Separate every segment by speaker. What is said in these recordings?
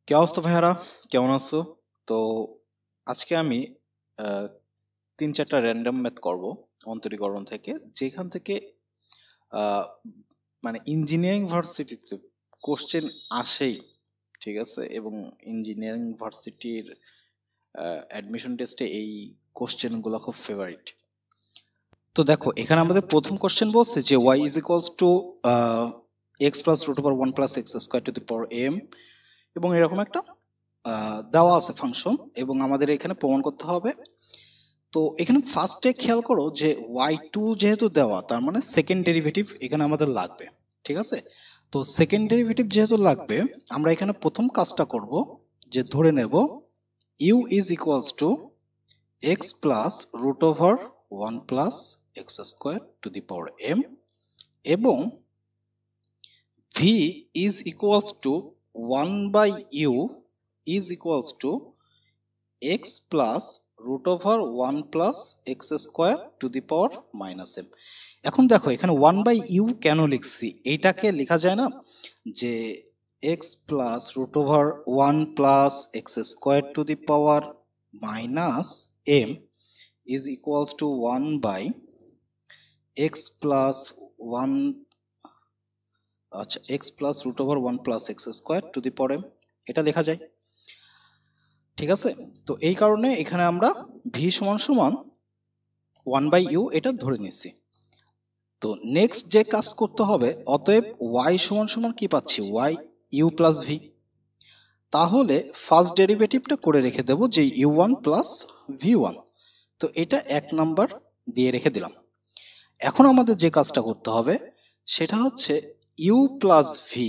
Speaker 1: কি অবস্থা ভাইয়ারা? কেমন আছো? তো আজকে আমি আহ, 3-4টা র্যান্ডম ম্যাথ করব অন্তরীকরণ থেকে, যেখান থেকে আহ, মানে ইঞ্জিনিয়ারিং ভার্সিটিতে কোশ্চেন আসেই, ঠিক আছে? এবং ইঞ্জিনিয়ারিং ভার্সিটির অ্যাডমিশন টেস্টে এই কোশ্চেন গুলো খুব ফেভারিট। তো দেখো, এখানে আমাদের প্রথম কোশ্চেন বলছে যে y is equals to x plus root over one plus x square to the power m, এবং এরকম একটা দেওয়া আছে ফাংশন, এবং আমাদের এখানে প্রমাণ করতে হবে। তো এখানে ফার্স্টে খেয়াল করো যে y2 যেহেতু দেওয়া, তার মানে সেকেন্ড ডেরিভেটিভ এখানে আমাদের লাগবে, ঠিক আছে? তো সেকেন্ড ডেরিভেটিভ যেহেতু লাগবে, আমরা এখানে প্রথম কাজটা করব যে ধরে নেব u is equals to x plus root over one plus x square to the power m, এবং v is equals to 1 by u is equals to x plus root over 1 plus x square to the power minus m। এখন দেখো, এখানে 1 by u কেন লিখছি? এইটাকে লেখা যায় না যে x plus root over 1 plus x square to the power minus m is equals to 1 by x plus 1, আচ্ছা, x plus root over one plus x square to the power m, এটা লেখা যায়, ঠিক আছে? তো এই কারণে এখানে আমরা ভি সমান সমান ওয়ান বাই ইউ এটা ধরে নিচ্ছি। তো নেক্সট যে কাজ করতে হবে, অতএব ওয়াই সমান সমান কি পাচ্ছি? Y u plus v. তাহলে ফার্স্ট ডেরিভেটিভটা করে রেখে দেব যে u one plus v one. তো এটা এক নাম্বার দিয়ে রেখে দিলাম। এখন আমাদের যে কাজটা করতে হবে সেটা হচ্ছে ইউ প্লাস ভি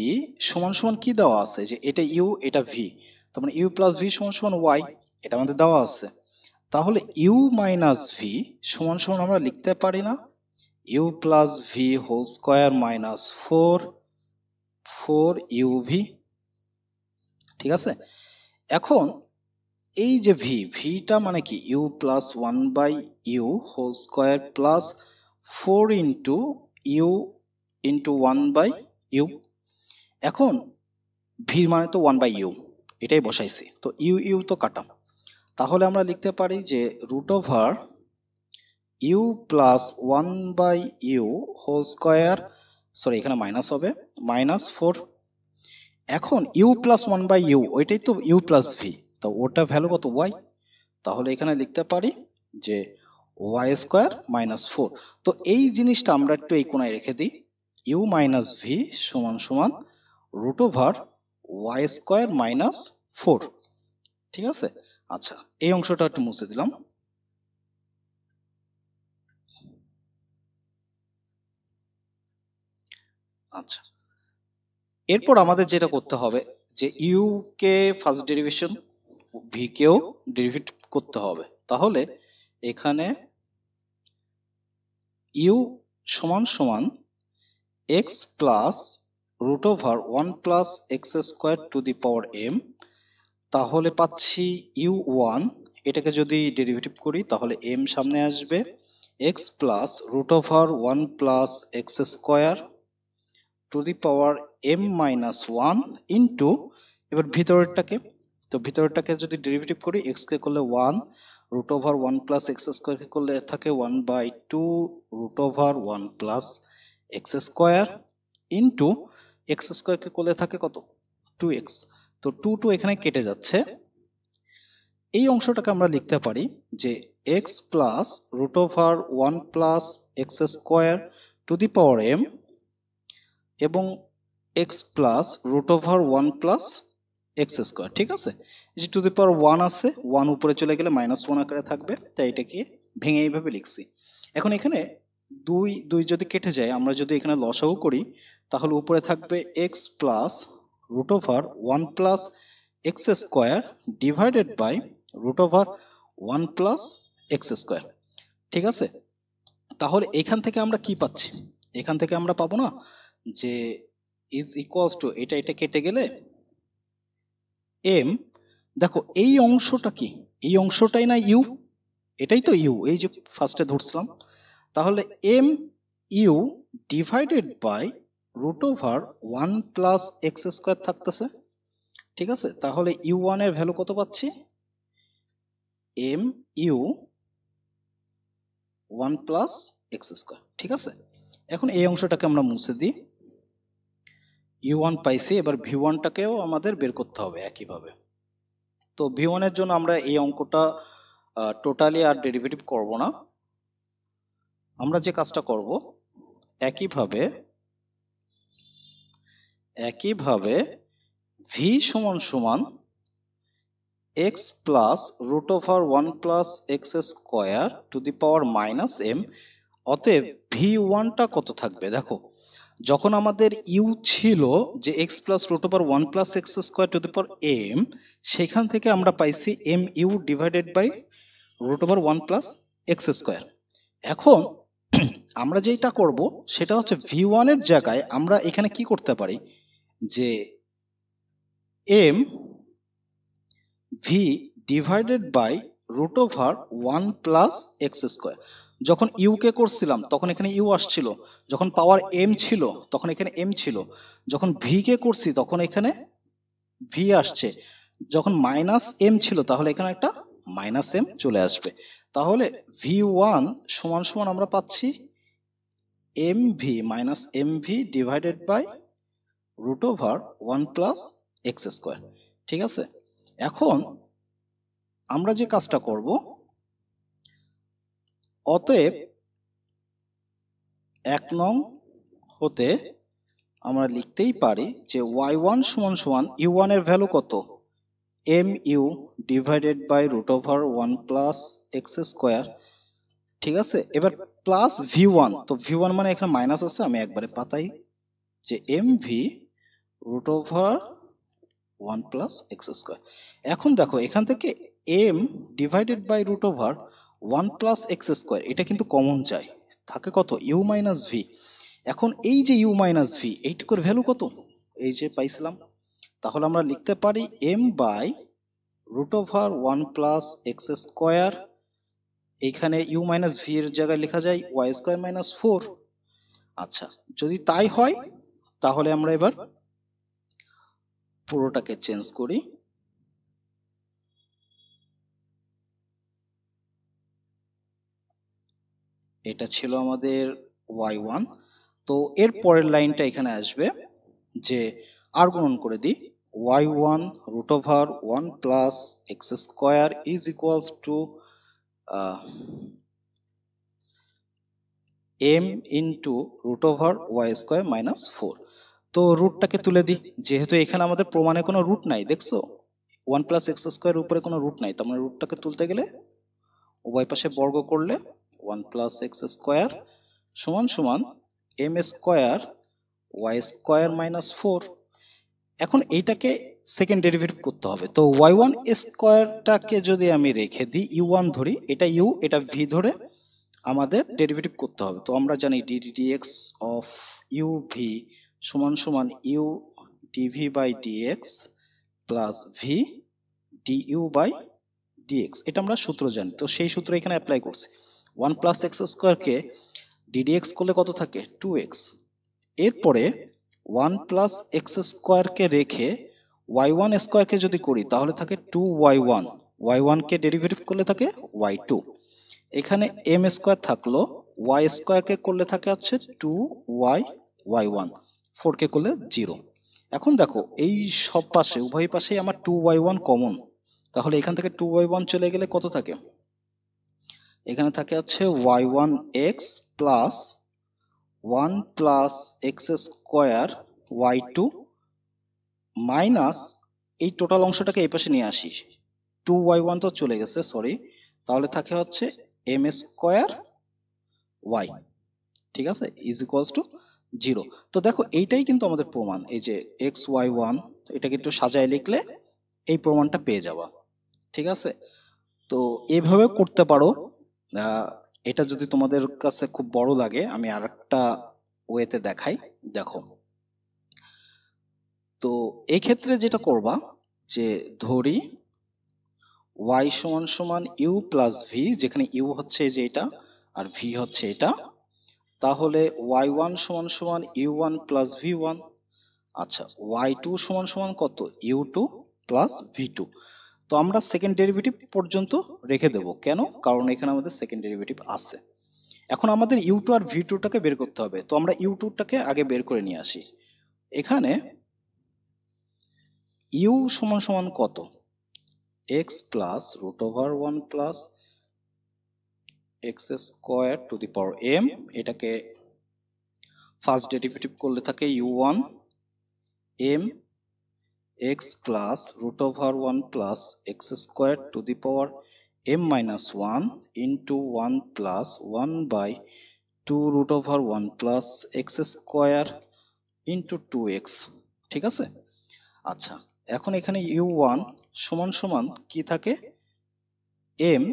Speaker 1: সমান সমান কি দেওয়া আছে, যে এটা ইউ এটা ভি, তার মানে ইউ প্লাস ভি সমান সমান ওয়াই, এটা আমাদের দেওয়া আছে। তাহলে ইউ মাইনাস ভি সমান সমান আমরা লিখতে পারি না u plus v whole square minus four four u v, ঠিক আছে? এখন এই যে ভিটা মানে কি? U plus one by u whole square plus four into u into one by u. এখন ভির মানে তো ওয়ান বাই ইউ, এটাই বসাইছি, তো ইউ ইউ তো কাটা। তাহলে আমরা লিখতে পারি যে root over u plus one by u whole square, sorry এখানে মাইনাস হবে, মাইনাস ফোর। এখন u plus one by u ওইটাই তো ইউ প্লাস ভি, তো ওটা ভ্যালু কত? ওয়াই। তাহলে এখানে লিখতে পারি যে ওয়াই স্কোয়ার মাইনাস ফোর। তো এই জিনিসটা আমরা একটু এই কোনায় রেখে দিই, ইউ মাইনাস ভি সমান সমান root over y square minus four, ঠিক আছে? আচ্ছা, এই অংশটা একটু মুছে দিলাম। আচ্ছা, এরপর আমাদের যেটা করতে হবে যে ইউ কে ফার্স্ট ডেরিভেশন, ভি কেও ডেরিভেট করতে হবে। তাহলে এখানে ইউ সমান সমান x plus root over one plus x square to the power m, তাহলে পাচ্ছি ইউ ওয়ান, এটাকে যদি ডেরিভেটিভ করি তাহলে এম সামনে আসবে, x plus root over one plus x square to the power m minus one into, এবার ভিতরেরটাকে, তো ভিতরেরটাকে যদি ডেরিভেটিভ করি, এক্স কে করলে one, root over one plus x square কে করলে থাকে one by two root over one plus x square into x square কে করলে থাকে কত? Two x. তো টু টু এখানে কেটে যাচ্ছে। এই অংশটাকে আমরা লিখতে পারি যে x plus root over one plus x square to the power m, এবং x plus root over one plus x square, ঠিক আছে? এই যে টু দি পাওয়ার ওয়ান আছে, ওয়ান উপরে চলে গেলে মাইনাস ওয়ান আকারে থাকবে, তাই এটাকে ভেঙে এইভাবে লিখছি। এখন এখানে দুই দুই যদি কেটে যায়, আমরা যদি এখানে লসাগু করি, তাহলে উপরে থাকবে x plus root over one plus x square divided by root over one plus x square, ঠিক আছে? তাহলে এখান থেকে আমরা কি পাচ্ছি? এখান থেকে আমরা পাবো না যে ইজ ইকুয়ালস টু, এটা এটা কেটে গেলে এম, দেখো এই অংশটা কি? এই অংশটাই না ইউ, এটাই তো ইউ, এই যে ফার্স্টে ধরছিলাম। তাহলে m u divided by root over one plus x square থাকতেছে, ঠিক আছে, তাহলে ইউ ওয়ান এর ভ্যালু কত পাচ্ছি? M u one plus x square. ঠিক আছে, এখন এই অংশটাকে আমরা মুছে দিই। ইউ ওয়ান পাইছি, এবার ভি ওয়ানটাকেও আমাদের বের করতে হবে একইভাবে। তো ভি ওয়ান এর জন্য আমরা এই অঙ্কটা টোটালি আর ডেরিভেটিভ করব না। আমরা যে কাজটা করব, একইভাবে ভি সমান সমান x plus root over one plus x square to the power minus m. অতএব ভি ওয়ানটা কত থাকবে? দেখো, যখন আমাদের ইউ ছিল যে x plus root over one plus x square to the power m, সেখান থেকে আমরা পাইছি m u divided by root over one plus x square. এখন আমরা যেটা করব সেটা হচ্ছে ভি ওয়ান এর জায়গায় আমরা এখানে কি করতে পারি, যে m v divided by root over one plus x square. যখন ইউ কে করছিলাম তখন এখানে ইউ আসছিল, যখন পাওয়ার এম ছিল তখন এখানে এম ছিল, যখন ভি কে করছি তখন এখানে ভি আসছে, যখন মাইনাস এম ছিল তাহলে এখানে একটা মাইনাস এম চলে আসবে। তাহলে ভি ওয়ান সমান সমান আমরা পাচ্ছি m v minus m v divided by root over one plus x square. ঠিক আছে, এখন আমরা যে কাজটা করব, অতএব 1 নং হতে আমরা লিখতেই পারি যে y1 সমান সমান u1 এর ভ্যালু কত? mu divided by root over 1 plus x square. ঠিক আছে, এবার প্লাস v1, তো v1 মানে এখানে মাইনাস আছে, আমি একবারে পাতাই যে mv root over 1 plus x square. এখন দেখো এখান থেকে m divided by root over 1 plus x square এটা কিন্তু কমন যায়, থাকে কত? u minus v. এখন এই যে u মাইনাস ভি এইটুকুর ভ্যালু কত? এই যে পাইছিলাম, তাহলে আমরা লিখতে পারি m by root over 1 plus x square. এইখানে u মাইনাস ভি এর জায়গায় লেখা যায় y স্কোয়ার মাইনাস 4। আচ্ছা, যদি তাই হয় তাহলে আমরা এবার পুরোটাকে চেঞ্জ করি। এটা ছিল আমাদের y1, তো এর পরের লাইনটা এখানে আসবে যে আর গুণন করে দিই y1 root over 1 plus x square is equals to m into root over y square minus 4। তো রুটটাকে তুলে দিই, যেহেতু এখানে আমাদের প্রমাণে কোনো রুট নাই, দেখছো 1 প্লাস এক্স স্কোয়ার উপরে কোনো রুট নাই, তার মানে রুটটাকে তুলতে গেলে উভয় পাশে বর্গ করলে 1 প্লাস এক্স স্কোয়ার সমান সমান m square y square minus 4। এখন এইটাকে সেকেন্ড ডেরিভেটিভ করতে হবে, তো y1 স্কোয়ারটাকে যদি আমি রেখে দিই u1 ধরি, এটা u এটা v ধরে আমাদের ডেরিভেটিভ করতে হবে। তো আমরা জানি ddx অফ u v সমান সমান u dv by dx plus v du by dx, এটা আমরা সূত্র জানি, তো সেই সূত্র এখানে অ্যাপ্লাই করছি। 1 প্লাস এক্স স্কোয়ারকে ddx করলে কত থাকে? 2x। এরপরে 1 প্লাস এক্স স্কোয়ারকে রেখে y1 স্কোয়ারকে যদি করি তাহলে থাকে 2y1, y1 কে ডেরিভেটিভ করলে থাকে y2। এখানে m স্কোয়ার থাকলো, y স্কোয়ারকে করলে থাকে হচ্ছে 2y y1, 4 কে করলে 0। এখন দেখো এই সব পাশে উভয় পাশেই আমার 2y1 কমন, তাহলে এখান থেকে 2y1 চলে গেলে কত থাকে? এখানে থাকে হচ্ছে y1x plus 1 plus x square y2 minus এই টোটাল অংশটাকে এই পাশে নিয়ে আসি, 2y1 তো চলে গেছে, সরি, তাহলে থাকে হচ্ছে এম স্কোয়ার ওয়াই। ঠিক আছে, ইজ ইকুয়ালস টু 0। তো দেখো এইটাই কিন্তু আমাদের প্রমাণ, এই যে এক্স ওয়াই ওয়ান, এটাকে একটু সাজায় লিখলে এই প্রমাণটা পেয়ে যাবা। ঠিক আছে, তো এইভাবে করতে পারো। এটা যদি তোমাদের কাছে খুব বড় লাগে আমি আর একটা ওয়েতে দেখাই, দেখো। তো এই ক্ষেত্রে যেটা করবা, যে ধরি y সমান সমান u প্লাস ভি, যেখানে u হচ্ছে যে এটা আর v হচ্ছে এটা, তাহলে y1 সমান সমান u1 প্লাস v1। আচ্ছা, y2 সমান সমান কত? u2 plus v2। তো আমরা সেকেন্ড ডেরিভেটিভ পর্যন্ত রেখে দেব, কেন? কারণ এখানে আমাদের সেকেন্ড ডেরিভেটিভ আছে। এখন আমাদের u2 আর v2টাকে বের করতে হবে, তো আমরা u2টাকে আগে বের করে নিয়ে আসি। এখানে u সমান সমান কত? x plus root over 1 plus x square to the power m, এটাকে ফার্স্ট ডেরিভেটিভ করলে থাকে u1 m x plus root over 1 plus x square to the power m minus 1 into 1 plus 1 by 2 root over 1 plus x square into 2x। ঠিক আছে? আচ্ছা, এখন এখানে u1 সমান সমান কি থাকে? m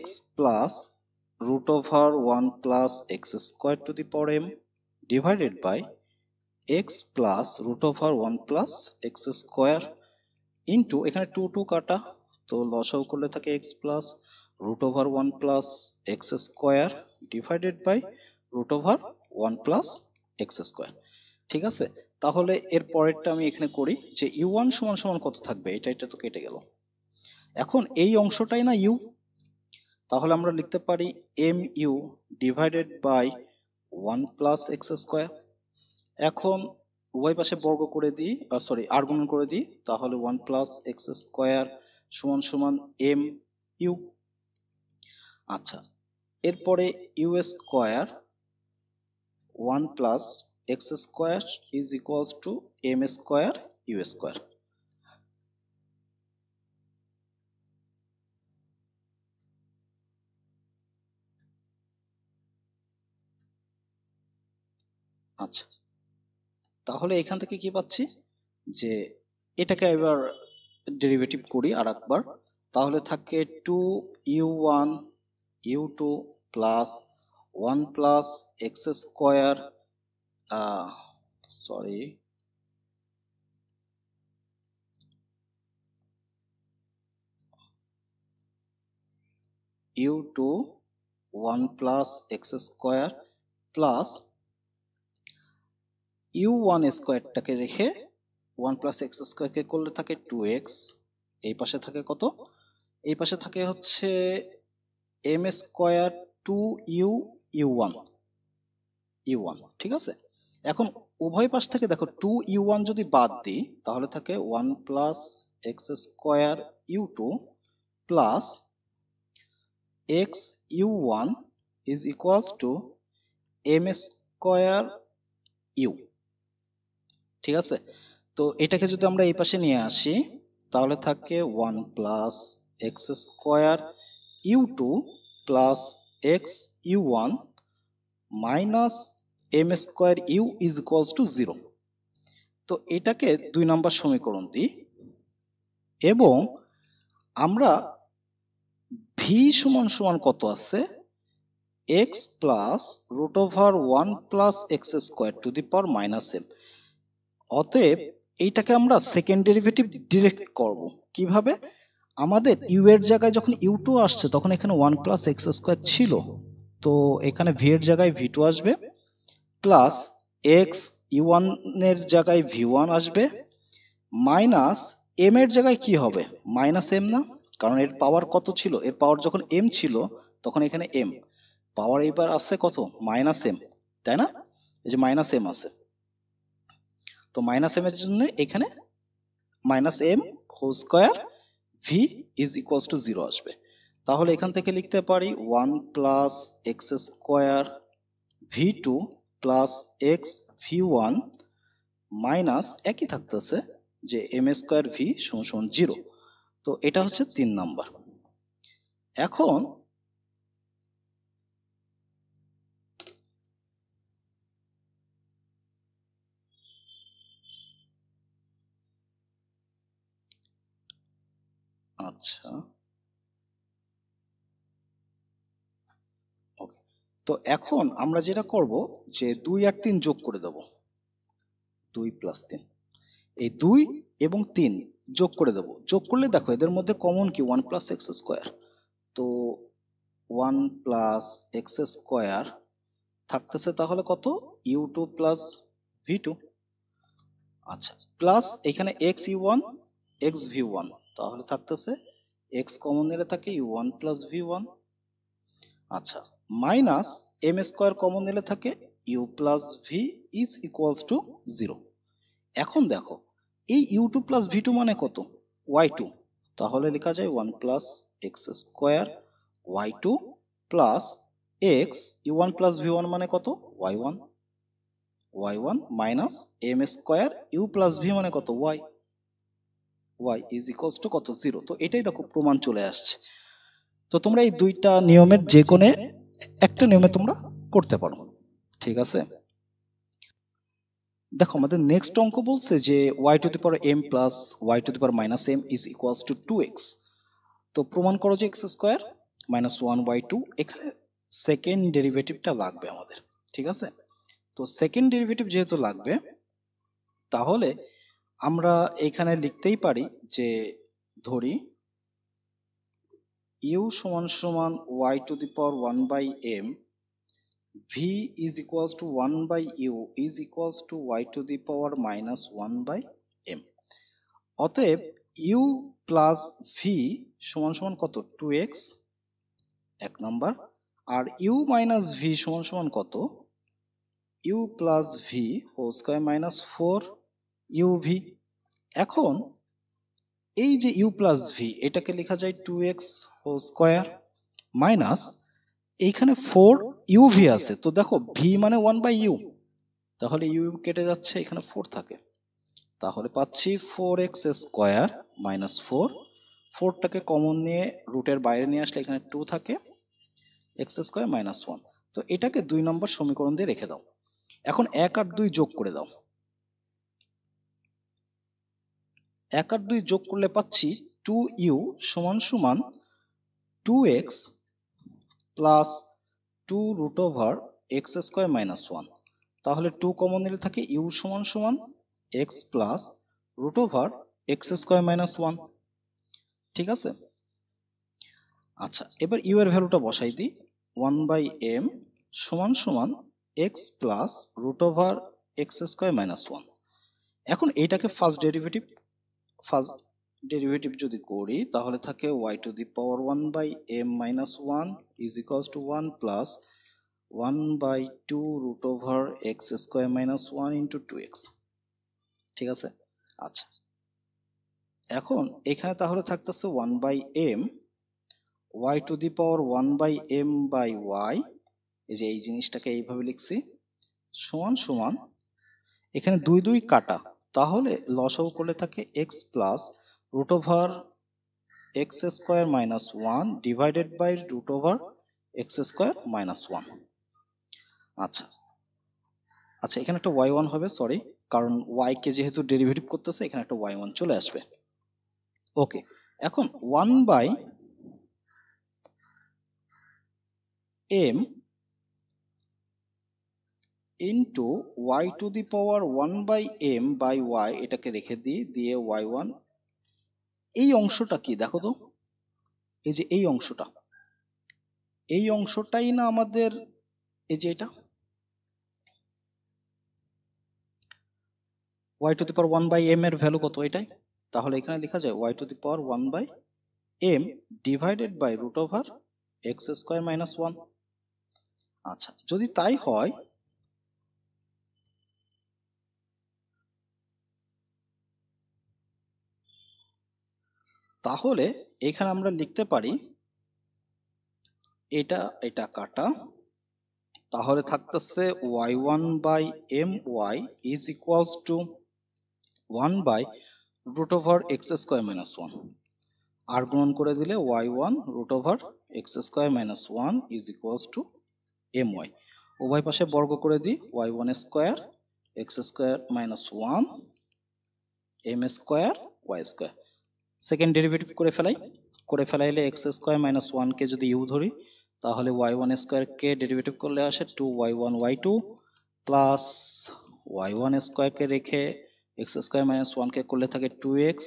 Speaker 1: x plus root over 1 plus x square to the power m divided by x plus root over 1 plus x square into, এখানে 2 কাটা, তো লসাগু করলে থাকে x plus root over 1 plus x square divided by root over 1 plus x square. ঠিক আছে? তাহলে এর পরেরটা আমি এখানে করি যে u1 সমান সমান কত থাকবে? এটা তো কেটে গেল। এখন এই অংশটাই না u, তাহলে আমরা লিখতে পারি mu divided by 1 plus x square. এখন উভয় পাশে বর্গ করে দিই, সরি আর গুণন করে দিই, তাহলে 1 প্লাস এক্স স্কোয়ার সমান সমান এম ইউ। আচ্ছা, এরপরে u square 1 plus x square is equals to m square u square. আচ্ছা, তাহলে এখান থেকে কি পাচ্ছি যে এটাকে এবার ডেরিভেটিভ করি আর একবার, তাহলে থাকে 2u1 u2 plus 1 plus x square, sorry u2 1 plus x square plus u1 স্কোয়ারটাকে রেখে 1 প্লাস এক্স স্কোয়ারকে করলে থাকে 2x, এই পাশে থাকে কত? এই পাশে থাকে হচ্ছে M square 2u u1 u1। ঠিক আছে? এখন উভয় পাশ থেকে দেখো 2u1 যদি বাদ দিই তাহলে থাকে 1 plus x square u2 plus x u1 is equals to m square u. ঠিক আছে? তো এটাকে যদি আমরা এই পাশে নিয়ে আসি তাহলে থাকে 1 plus x square u2 plus x u1 minus m square u is equals to 0। তো এটাকে 2 নম্বর সমীকরণ দিই এবং আমরা v সমান সমান কত আছে? x plus root over 1 plus x square to the power minus m। অতএব এইটাকে আমরা সেকেন্ড ডেরিভেটিভ ডিরেক্ট করব কিভাবে? আমাদের ইউ এর জায়গায় যখন u2 আসছে তখন এখানে 1 প্লাস এক্স স্কোয়ার ছিল, তো এখানে v এর জায়গায় v2 আসবে প্লাস এক্স u1 এর জায়গায় v1 আসবে মাইনাস m এর জায়গায় কি হবে? মাইনাস m না, কারণ এর পাওয়ার কত ছিল? এর পাওয়ার যখন m ছিল তখন এখানে m পাওয়ার এবার আছে কত? মাইনাস m, তাই না? এই যে মাইনাস m আছে, তো মাইনাস m এর জন্য এখানে minus m whole square v is equals to 0 আসবে। তাহলে এখান থেকে লিখতে পারি 1 plus x square v2 plus x v1 minus একই থাকতেছে যে এম স্কোয়ার ভি সমান সমান 0। তো এটা হচ্ছে 3 নাম্বার। এখন আচ্ছা, ওকে, তো এখন আমরা যেটা করব যে 2 আর 3 যোগ করে দেব, 2 প্লাস 3, এই 2 এবং 3 যোগ করে দেব। যোগ করলে দেখো এদের মধ্যে কমন কি? 1 প্লাস এক্স স্কোয়ার, তো 1 প্লাস এক্স স্কোয়ার থাকতেছে তাহলে কত? u2 plus v2। আচ্ছা, প্লাস এখানে x u1 x V one, তাহলে থাকতেছে এক্স কমন নিলে থাকে u one plus v one. আচ্ছা, মাইনাস এম স্কোয়ার কমন নিলে থাকে u plus v is equals to zero. এখন দেখো এই u two plus v two মানে কত? ওয়াই টু, তাহলে লেখা যায় one plus x square y two plus x u one plus v one মানে কত? Y one. Y one minus m square u plus v মানে কত? Y. Y is equals two কত? জিরো। তো এটাই দেখো প্রমাণ চলে আসছে। তো তোমরা এই দুইটা নিয়মের যে কোনো একটা নিয়মে তোমরা করতে পারো, ঠিক আছে। দেখো আমাদের নেক্সট অঙ্ক বলছে যে y to the power m plus y to the power minus m is equals to two x. তো প্রমাণ করো যে x square minus one y two, এখানে সেকেন্ড ডেরিভেটিভটা লাগবে আমাদের, ঠিক আছে। তো সেকেন্ড ডেরিভেটিভ যেহেতু লাগবে, তাহলে আমরা এখানে লিখতেই পারি যে ধরি ইউ সমান সমান y to the power one by m v is equals to one by u is equals to y to the power minus one by m. অতএব ইউ প্লাস ভি সমান সমান কত? টু এক্স, এক number. আর u minus v সমান সমান কত? U plus v whole square minus four u v. এখন এই যে ইউ প্লাস ভি এটাকে লেখা যায় two x whole square minus এইখানে ফোর ইউ ভি আছে, তো দেখো ভি মানে ওয়ান বাই ইউ, তাহলে ইউ কেটে যাচ্ছে, এখানে ফোর থাকে, তাহলে পাচ্ছি four x square minus four. ফোরটাকে কমন নিয়ে রুটের বাইরে নিয়ে আসলে এখানে টু থাকে, এক্স স্কোয়ার মাইনাস ওয়ান। তো এটাকে 2 নম্বর সমীকরণ দিয়ে রেখে দাও। এখন 1 আর 2 যোগ করে দাও। 1 আর 2 যোগ করলে পাচ্ছি টু ইউ সমান সমান two x plus two root over x square minus one. তাহলে টু কমন নিলে থাকে ইউ সমান সমান x plus root over x square minus one, ঠিক আছে। আচ্ছা, এবার ইউ এর ভ্যালুটা বসাই দিই। ওয়ান বাই এম সমান সমান x plus root over x square minus one. এখন এইটাকে ফার্স্ট ডেরিভেটিভ যদি করি তাহলে থাকে y to the power one by m minus one is equals to one plus one by two root over x square minus one into two x, ঠিক আছে। আচ্ছা, এখন এখানে তাহলে থাকতেছে one by m y to the power one by m by y, এই যে এই জিনিসটাকে এইভাবে লিখছি, সমান সমান এখানে দুই দুই কাটা, তাহলে লসাগু করলে থাকে x plus root over x square minus one divided by root over x square minus one. আচ্ছা আচ্ছা, এখানে একটা ওয়াই ওয়ান হবে, সরি, কারণ ওয়াই কে যেহেতু ডেরিভেটিভ করতেছে এখানে একটা ওয়াই ওয়ান চলে আসবে। ওকে, এখন one by m into y to the power one by m by y, এটাকে রেখে দিই, দিয়ে ওয়াই ওয়ান। এই অংশটা কি দেখো তো, এই যে এই অংশটা, এই অংশটাই না আমাদের, এই যে এটা y to the power one by m এর ভ্যালু কত? এটাই। তাহলে এখানে লেখা যায় y to the power one by m divided by root over x square minus one. আচ্ছা, যদি তাই হয় তাহলে এখানে আমরা লিখতে পারি, এটা এটা কাটা, তাহলে থাকতেছে y one by m y is equals to one by root over x square minus one. আর গুণন করে দিলে y one root over x square minus one is equals to m y. উভয় পাশে বর্গ করে দিই, y one square x square minus one m square y square. Second derivative করে ফেলাইলে এক্স স্কোয়ার মাইনাস ওয়ানকে যদি ইউ ধরি তাহলে ওয়াই ওয়ান স্কোয়ারকে ডেরিভেটিভ করলে আসে two y one y two plus y one স্কোয়ারকে রেখে এক্স স্কোয়ার মাইনাস ওয়ানকে করলে থাকে টু এক্স,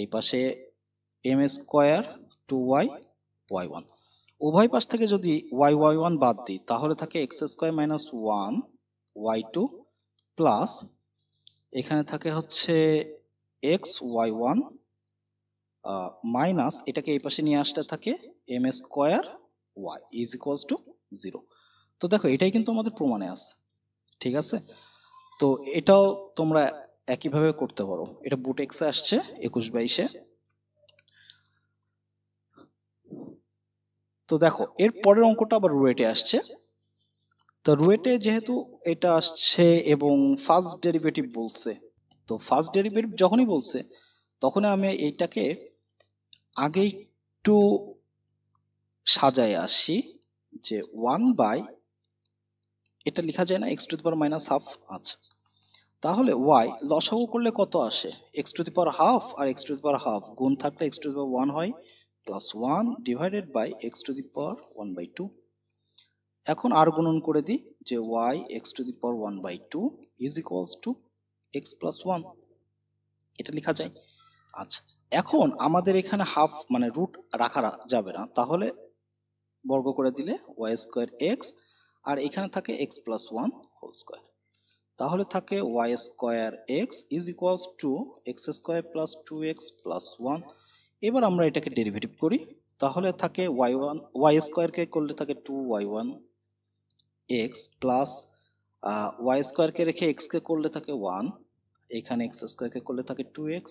Speaker 1: এই পাশে m square two y y one. উভয় পাশ থেকে যদি ওয়াই ওয়াই ওয়ান বাদ দিই তাহলে থাকে x square minus one y two plus এখানে থাকে হচ্ছে এক্স ওয়াই ওয়ান মাইনাস এটাকে এই পাশে নিয়ে আসতে থাকে m square y is equals to 0। তো দেখো এটাই কিন্তু আমাদের প্রমাণে আছে, ঠিক আছে। তো এটাও তোমরা একইভাবে করতে পারো। এটা বুট এক্সে আসছে 21/22-এ। তো দেখো এর পরের অঙ্কটা আবার রুয়েটে আসছে। তো রুয়েটে যেহেতু এটা আসছে এবং ফার্স্ট ডেরিভেটিভ বলছে, তো ফার্স্ট ডেরিভেটিভ যখনই বলছে তখন আমি এইটাকে আগে একটু সাজায় আসি যে 1 বাই এটা লেখা যায় না x to the power minus half. আচ্ছা, তাহলে ওয়াই লসাগু করলে কত আসে? X to the power half আর x to the power half গুণ থাকলে এক্স টু দি পাওয়ার 1 হয়, plus 1 divided by x to the power 1/2। এখন আর গুণন করে দিই যে y x to the power 1/2 is equals to x plus 1, এটা লেখা যায়। আচ্ছা, এখন আমাদের এখানে হাফ মানে রুট রাখা যাবে না, তাহলে বর্গ করে দিলে ওয়াই স্কোয়ার এক্স, আর এখানে থাকে এক্স প্লাস 1 হোল স্কোয়ার। তাহলে থাকে y square x is equals to x square plus 2x plus 1। এবার আমরা এটাকে ডেরিভেটিভ করি, তাহলে থাকে ওয়াই স্কোয়ারকে করলে থাকে 2y1 এক্স প্লাস ওয়াই স্কোয়ারকে রেখে এক্স কে করলে থাকে 1, এখানে এক্স স্কোয়ারকে করলে থাকে 2x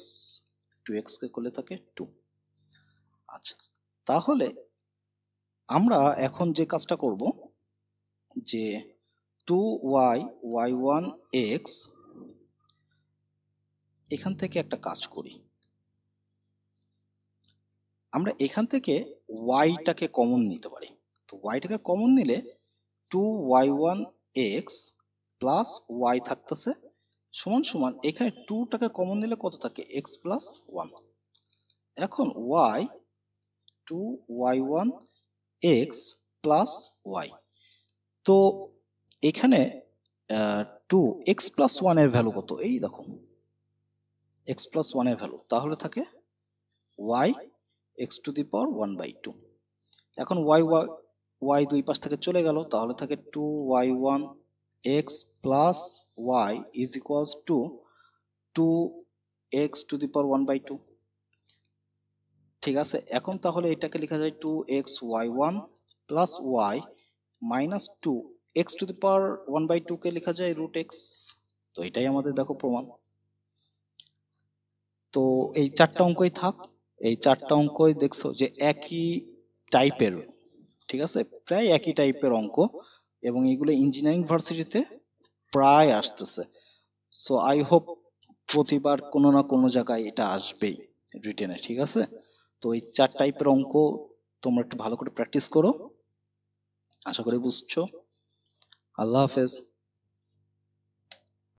Speaker 1: কে করলে থাকে 2। আচ্ছা, তাহলে আমরা এখন যে কাজটা করব যে 2y y1x, এখান থেকে একটা কাজ করি, আমরা এখান থেকে ওয়াইটাকে কমন নিতে পারি। তো ওয়াইটাকে কমন নিলে 2y1x প্লাস ওয়াই থাকতেছে সমান সমান এখানে 2টাকে কমন নিলে কত থাকে x প্লাস 1। এখন y 2y1x প্লাস ওয়াই, তো এখানে 2x প্লাস 1 এর ভ্যালু কত? এই দেখো x প্লাস 1 এর ভ্যালু, তাহলে থাকে y x two the power 1/2। এখন y দুই পাশ থেকে চলে গেল, তাহলে থাকে 2y1x plus y is equals to 2x to the power 1/2। ঠিক আছে, এখন তাহলে এটাকে লেখা যায় 2xy1 plus y minus 2x to the power 1/2 কে লেখা যায় রুট x। তো এটাই আমাদের দেখো প্রমাণ। তো এই চারটা অঙ্কই থাক, এই চারটা অঙ্কই দেখছো যে একই টাইপের, ঠিক আছে, প্রায় একই টাইপের অঙ্ক, এবং এগুলো ইঞ্জিনিয়ারিং ভার্সিটিতে প্রায় আসতেছে। সো আই হোপ প্রতিবার কোনো না কোনো জায়গায় এটা আসবেই রিটেনে, ঠিক আছে। তো এই চার টাইপের অঙ্ক তোমরা একটু ভালো করে প্র্যাকটিস করো, আশা করি বুঝছো। আল্লাহ হাফেজ।